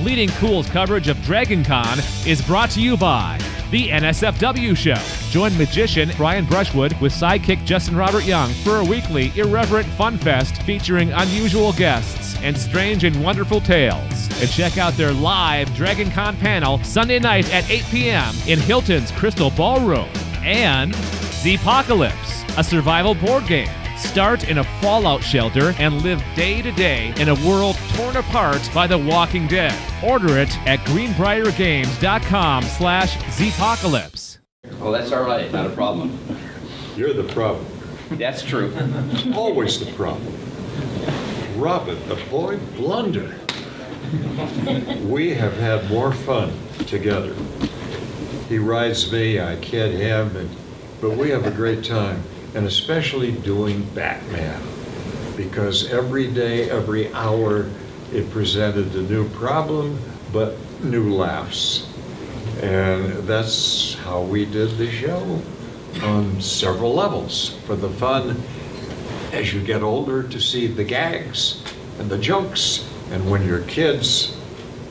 Bleeding Cool's coverage of Dragon Con is brought to you by the NSFW Show. Join magician Brian Brushwood with sidekick Justin Robert Young for a weekly irreverent fun fest featuring unusual guests and strange and wonderful tales. And check out their live Dragon Con panel Sunday night at 8 p.m. in Hilton's Crystal Ballroom. And Zepocalypse, a survival board game. Start in a fallout shelter and live day to day in a world torn apart by the Walking Dead. Order it at greenbriergames.com/Zepocalypse. Oh, that's all right. Not a problem. You're the problem. That's true. Always the problem. Robin, the boy blunder. We have had more fun together. He rides me, I kid him, but we have a great time. And especially doing Batman, because every day, every hour, it presented a new problem, but new laughs. And that's how we did the show on several levels. For the fun, as you get older, to see the gags and the jokes, and when you're kids,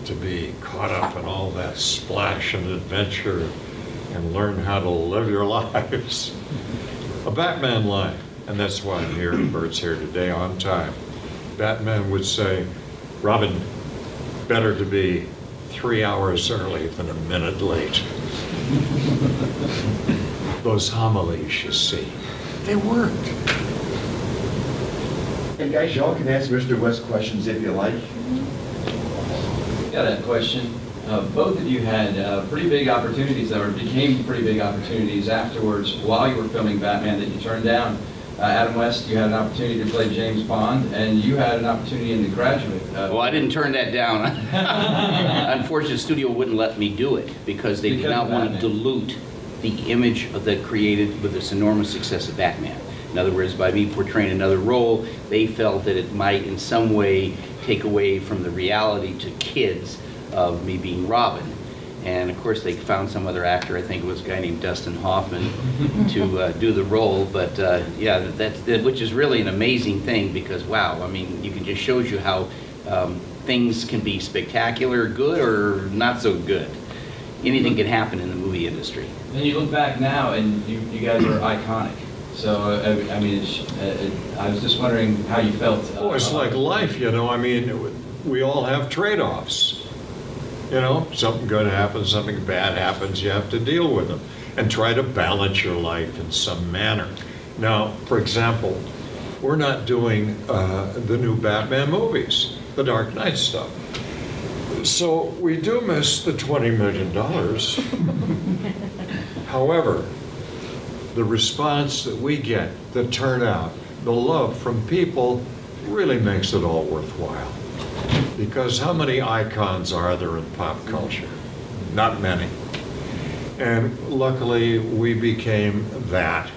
to be caught up in all that splash and adventure and learn how to live your lives. A Batman line, and that's why I'm here, Bert's here today on time. Batman would say, Robin, better to be 3 hours early than a minute late. Those homilies, you see, they worked. Hey guys, y'all can ask Mr. West questions if you like. Got a question. Both of you had pretty big opportunities that became pretty big opportunities afterwards while you were filming Batman that you turned down. Adam West, you had an opportunity to play James Bond, and you had an opportunity in The Graduate. Well, I didn't turn that down. Unfortunately, the studio wouldn't let me do it because they did not want to dilute the image that created with this enormous success of Batman. In other words, by me portraying another role, they felt that it might in some way take away from the reality to kids of me being Robin. And of course they found some other actor, I think it was a guy named Dustin Hoffman, to do the role. But yeah, which is really an amazing thing because wow, I mean, you can just shows you how things can be spectacular, good or not so good. Anything can happen in the movie industry. Then you look back now and you guys are iconic. So, I mean, I was just wondering how you felt. Oh, it's like life, you know, I mean, we all have trade-offs. You know, something good happens, something bad happens, you have to deal with them and try to balance your life in some manner. Now, for example, we're not doing the new Batman movies, the Dark Knight stuff. So we do miss the $20 million. However, the response that we get, the turnout, the love from people really makes it all worthwhile. Because how many icons are there in pop culture? Not many. And luckily we became that.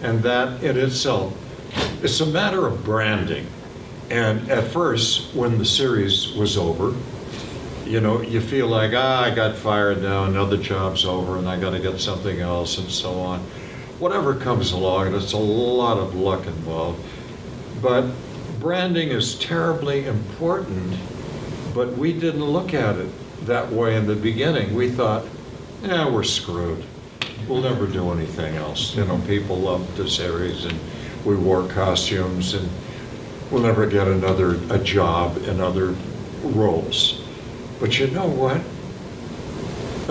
And that in itself, it's a matter of branding. And at first, when the series was over, you know, you feel like, I got fired now, another job's over, and I got to get something else, and so on. Whatever comes along, and it's a lot of luck involved. But branding is terribly important, but we didn't look at it that way in the beginning. We thought, yeah, we're screwed. We'll never do anything else. You know, people loved the series, and we wore costumes, and we'll never get a job in other roles. But you know what?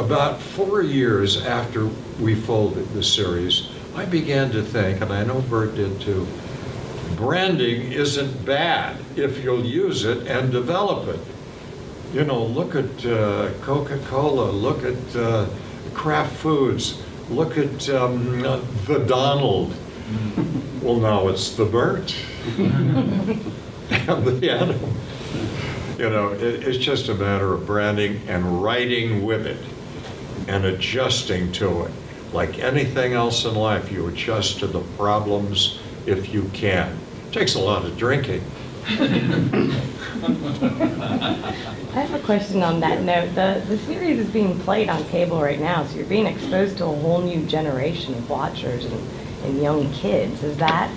About 4 years after we folded the series, I began to think, and I know Burt did too, branding isn't bad if you'll use it and develop it. You know, look at Coca-Cola, look at Kraft Foods, look at the Donald. Well, now it's the Burt and the Adam. You know, it's just a matter of branding and writing with it and adjusting to it. Like anything else in life, you adjust to the problems if you can. It takes a lot of drinking. I have a question on that note. The series is being played on cable right now, so you're being exposed to a whole new generation of watchers and young kids. Is that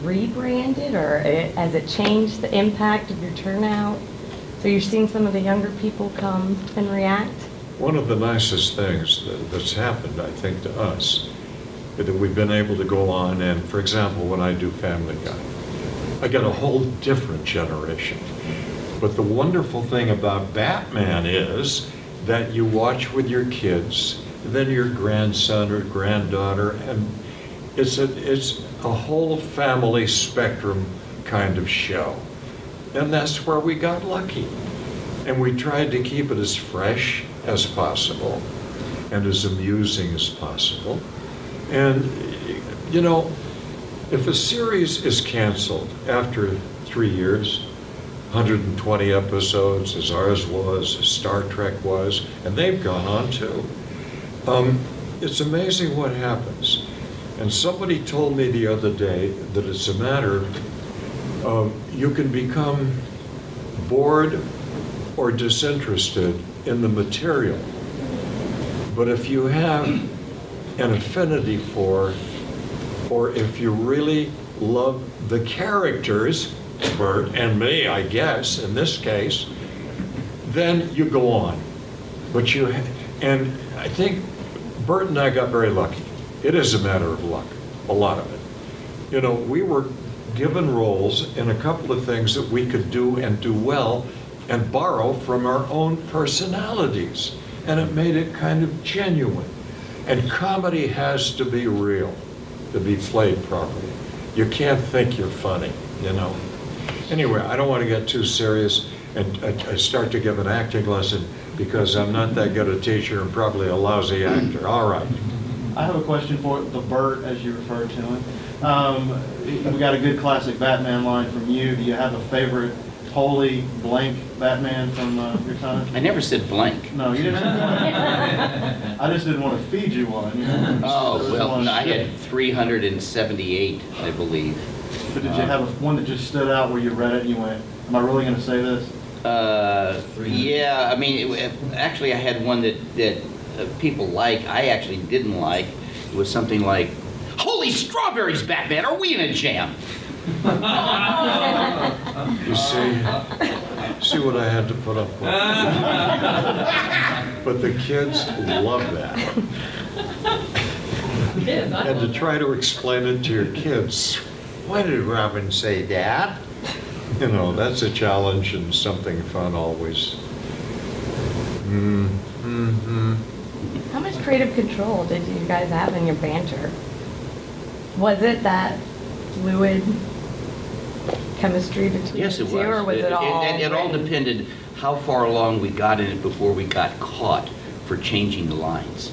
rebranded, or has it changed the impact of your turnout? So you're seeing some of the younger people come and react? One of the nicest things that's happened, I think, to us, is that we've been able to go on and, for example, when I do Family Guy, I get a whole different generation. But the wonderful thing about Batman is that you watch with your kids, then your grandson or granddaughter, and it's a whole family spectrum kind of show. And that's where we got lucky. And we tried to keep it as fresh as possible and as amusing as possible. And, you know, if a series is canceled after 3 years, 120 episodes, as ours was, as Star Trek was, and they've gone on too, it's amazing what happens. And somebody told me the other day that it's a matter of you can become bored or disinterested in the material. But if you have an affinity for, or if you really love the characters, Burt and me, I guess, in this case, then you go on. But and I think Burt and I got very lucky. It is a matter of luck, a lot of it. You know, we were given roles in a couple of things that we could do and do well and borrow from our own personalities. And it made it kind of genuine. And comedy has to be real to be played properly. You can't think you're funny, you know. Anyway, I don't want to get too serious and I start to give an acting lesson because I'm not that good a teacher and probably a lousy actor. All right. I have a question for the Burt, as you refer to him. We got a good classic Batman line from you. Do you have a favorite wholly blank Batman from your time? I never said blank. No, you didn't say blank. I just didn't want to feed you one. You know? Oh, well, no, I had 378, I believe. But did you have one that just stood out where you read it and you went, am I really going to say this? Yeah, I mean, actually I had one that people like, I actually didn't like. It was something like, "Holy strawberries, Batman, are we in a jam?" You see what I had to put up with. But the kids love that. And to try to explain it to your kids, why did Robin say that? You know, that's a challenge and something fun always. How much creative control did you guys have in your banter? Was it that fluid chemistry between Yes, it the two, was. or was it all? It all written? depended how far along we got in it before we got caught for changing the lines.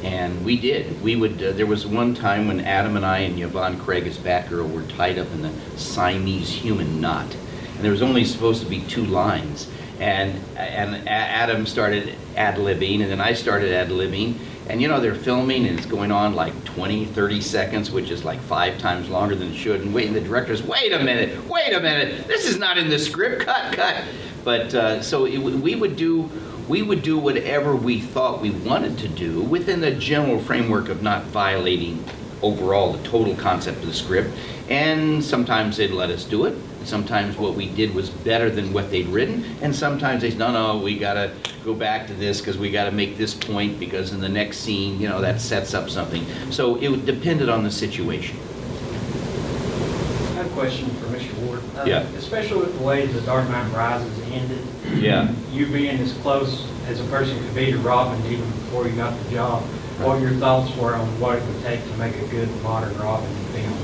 And we did. We would. There was one time when Adam and I and Yvonne Craig as Batgirl were tied up in the Siamese human knot, and there was only supposed to be 2 lines. And Adam started ad-libbing, and then I started ad-libbing. And you know, they're filming, and it's going on like 20, 30 seconds, which is like 5 times longer than it should. And the director's, wait a minute, this is not in the script, cut. But so we would do whatever we thought we wanted to do within the general framework of not violating overall the total concept of the script. And sometimes they'd let us do it. Sometimes what we did was better than what they'd written, and sometimes they said, no, we gotta go back to this because we gotta make this point because in the next scene, you know, that sets up something. So it depended on the situation. I have a question for Mr. Ward. Yeah. Especially with the way The Dark Knight Rises ended. Yeah. You being as close as a person could be to Robin even before you got the job, what your thoughts were on what it would take to make a good modern Robin film?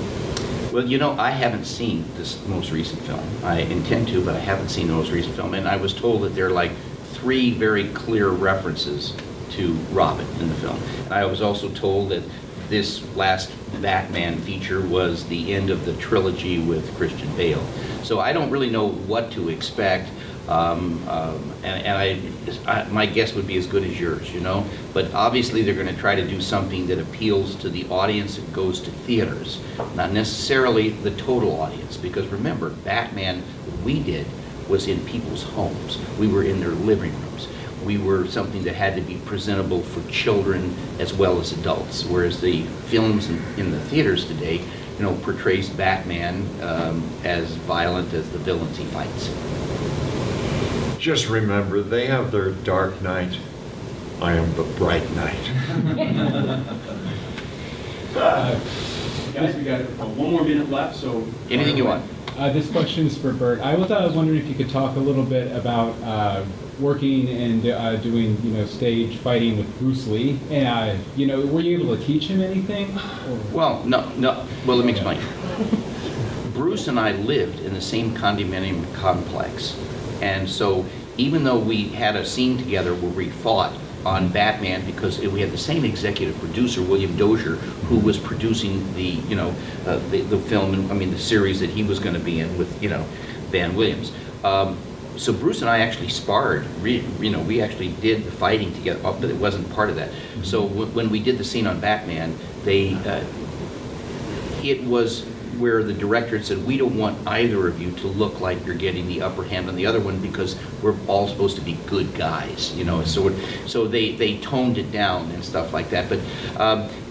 Well, you know, I haven't seen this most recent film. I intend to, but I haven't seen the most recent film. And I was told that there are like 3 very clear references to Robin in the film. And I was also told that this last Batman feature was the end of the trilogy with Christian Bale. So I don't really know what to expect. My guess would be as good as yours, you know. But obviously they're going to try to do something that appeals to the audience that goes to theaters, not necessarily the total audience. Because remember, Batman, what we did was in people's homes. We were in their living rooms. We were something that had to be presentable for children as well as adults. Whereas the films in the theaters today, you know, portrays Batman as violent as the villains he fights. Just remember, they have their dark night. I am the bright night. Guys, we got one more minute left, so. Anything you want. This question is for Burt. I was wondering if you could talk a little bit about working and doing, stage fighting with Bruce Lee. And, were you able to teach him anything? Or? Well, no. Well, let me explain. Bruce and I lived in the same condominium complex. And so even though we had a scene together where we fought on Batman, because we had the same executive producer, William Dozier, who was producing the film, and the series that he was going to be in with, Van Williams. So Bruce and I actually sparred. We actually did the fighting together, but it wasn't part of that. So when we did the scene on Batman, it was where the director said, we don't want either of you to look like you're getting the upper hand on the other one, because we're all supposed to be good guys, So they toned it down and stuff like that. But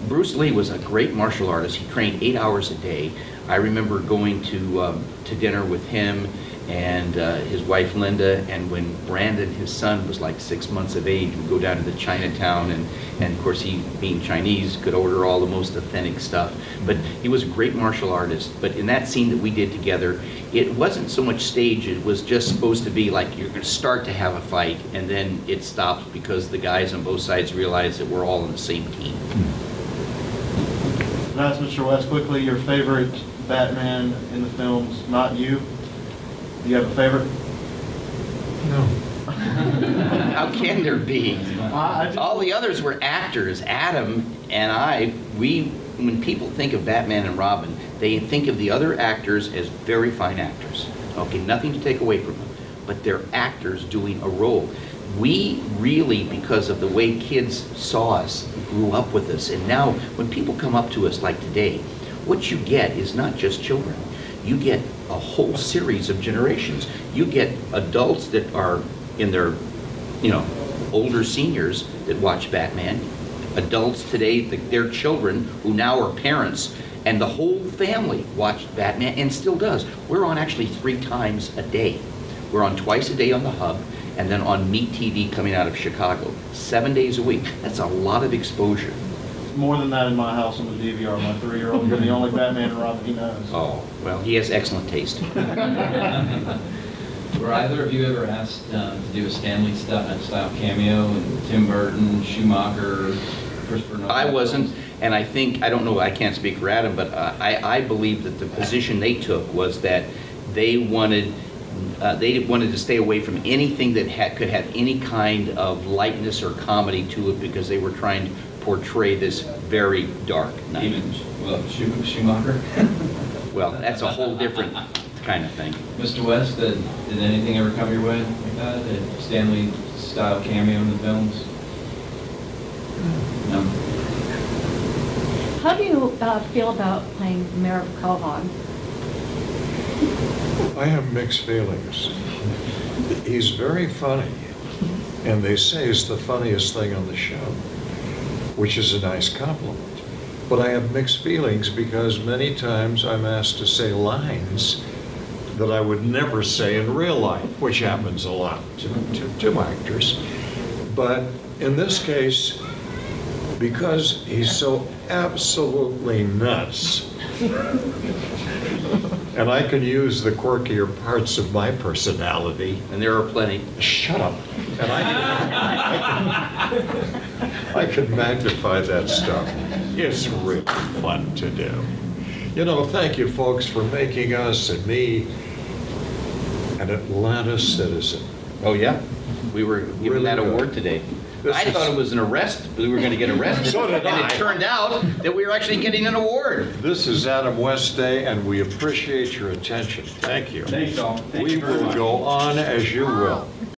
Bruce Lee was a great martial artist. He trained 8 hours a day. I remember going to dinner with him and his wife Linda, and when Brandon, his son, was like 6 months of age, we'd go down to the Chinatown, and of course he, being Chinese, could order all the most authentic stuff. But he was a great martial artist. But in that scene that we did together, it wasn't so much stage, it was just supposed to be like you're going to start to have a fight, and then it stops because the guys on both sides realize that we're all on the same team. Can I ask Mr. West quickly, your favorite Batman in the films, not you? Do you have a favorite? No. How can there be? All the others were actors. Adam and I, when people think of Batman and Robin, they think of the other actors as very fine actors. Okay, nothing to take away from them, but they're actors doing a role. We really, because of the way kids saw us, grew up with us, and now when people come up to us like today, what you get is not just children. You get a whole series of generations. You get adults that are in their, older seniors that watch Batman. Adults today, their children who now are parents, and the whole family watched Batman and still does. We're on actually 3 times a day. We're on twice a day on the Hub, and then on Meat TV coming out of Chicago, 7 days a week. That's a lot of exposure. More than that in my house on the DVR. My 3-year-old, you're the only Batman and Robin he knows. Oh, well, he has excellent taste. Were either of you ever asked to do a Stanley style cameo, and Tim Burton, Schumacher, Christopher Nolan? I wasn't, and I don't know, I can't speak for Adam, but I believe that the position they took was that they wanted to stay away from anything that could have any kind of lightness or comedy to it, because they were trying to portray this very dark night. Even Schumacher? Well, that's a whole different kind of thing. Mr. West, did anything ever come your way like that? A Stanley style cameo in the films? No. How do you feel about playing Mayor of Quahog? I have mixed feelings. He's very funny, and they say he's the funniest thing on the show, which is a nice compliment. But I have mixed feelings because many times I'm asked to say lines that I would never say in real life, which happens a lot to actors. But in this case, because he's so absolutely nuts, and I can use the quirkier parts of my personality. And there are plenty. Shut up. And I can magnify that stuff. It's really fun to do. Thank you folks for making us and me an Atlanta citizen. Oh yeah, we were given Really that good. award today. This I is- thought it was an arrest. We were going to get arrested. So did and I. it turned out that we were actually getting an award. This is Adam West Day, and we appreciate your attention. Thank you. Thanks, all. Thank We you very will much. go on as you will.